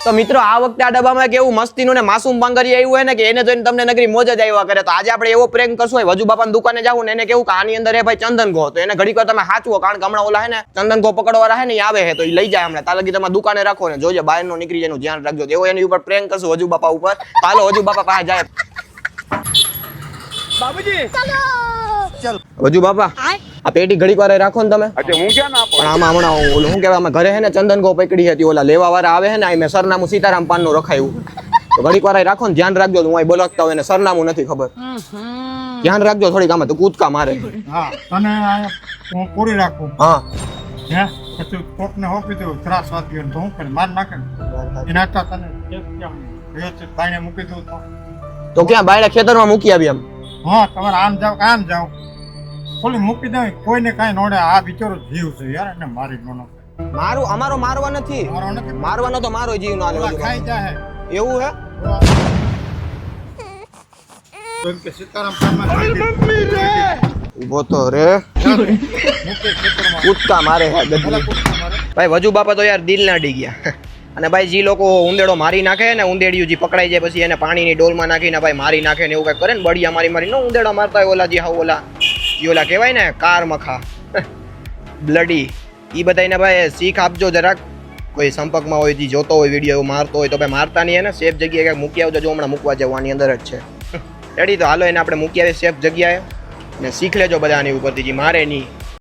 તો મિત્રો આ વખતે આ ડબ્બામાં કેવું મસ્તીનું ને માસૂમ બાંગરી આવ્યું હોય ને કે એને જોઈને તમને નગરી મોજ જ આવ્યા કરે. તો આજે આપણે એવો પ્રેન્ક કરશું હોય વજુ બાપાની દુકાને જાવું ને એને કેવું કે આની અંદર હે ભાઈ ચંદન ઘો, તો એને ઘડીક વાર તમે સાચવો, કારણ કે હમણાં ઓલા હે ને ચંદન ઘો પકડવાળા હે ને આવે હે તો એ લઈ જાય હમણાં. તાર લગી તમે દુકાને રાખો ને જોજો બહાર નો નીકળી જાય એનું ધ્યાન રાખજો. એવો એની ઉપર પ્રેન્ક કરશું વજુ બાપા ઉપર. ચાલો વજુ બાપા પાસે જાય. બાબુજી ચાલો વજુ બાપા આ પેટી ઘડીક વાર રાખો ને તમે. હું ક્યાં ના પણ આમાં હમણાં ઓલું શું કહેવાય, અમે ઘરે હે ને ચંદન ઘો પકડી હતી, ઓલા લેવા વાળા આવે હે ને મેં સરનામું સીતારામ પાન નું રખાયું, તો ઘડીક વાર રાખો ને ધ્યાન રાખજો. હું અહીં બોલતા હોય ને સરનામું નથી ખબર, ધ્યાન રાખજો થોડીક. આમાં તો કૂદકા મારે. હા તને હું પૂરી રાખું. હા હે પછી કોકને હોપી દઉં ત્રાસવાદીઓ તો હું કરે માર નાખે એના કરતા તને વ્યવસ્થિત પાણી મૂકી દઉં તો ક્યાં બાયડા ખેતરમાં મૂકી આવી એમ? હા તમારે આમ જાવ ખોલી મૂકી દઉં. કોઈને કાંઈ નોડે. આ બિચારો જીવ છે યાર, એને મારી ગણો. મારું અમારો મારવા નથી, મારવાનો તો મારો જીવ ના લે. ખાઈ જાય એવું હે? કેમ કે સીતારામ ઉભો તો રે, કૂદકા મારે હે ગધી. ભાઈ વજુ બાપા તો યાર દિલ ના ડી ગયા. અને ભાઈ જે લોકો ઉંદેડો મારી નાખે ને, ઉંદેડિયું જે પકડાઈ જાય પછી એને પાણીની ડોલમાં નાખીને ભાઈ મારી નાખે ને એવું કઈ કરે ને, બળિયા મારી નો ઉંદેડા મારતા હોય ઓલા જે હાવ ઓલા ઓલા કહેવાય ને કાર મખા બ્લડી, એ બધાને ભાઈ શીખ આપજો જરાક. કોઈ સંપર્કમાં હોય જે જોતો હોય વિડીયો મારતો હોય તો ભાઈ મારતા નહીં, એને સેફ જગ્યાએ ક્યાંક મૂકી આવજો. જો હમણાં મૂકવા જવાની અંદર જ છે રેડી. તો હાલો એને આપણે મૂકી આવીએ સેફ જગ્યાએ ને શીખ લેજો બધા આની ઉપરથી, જે મારે નહીં.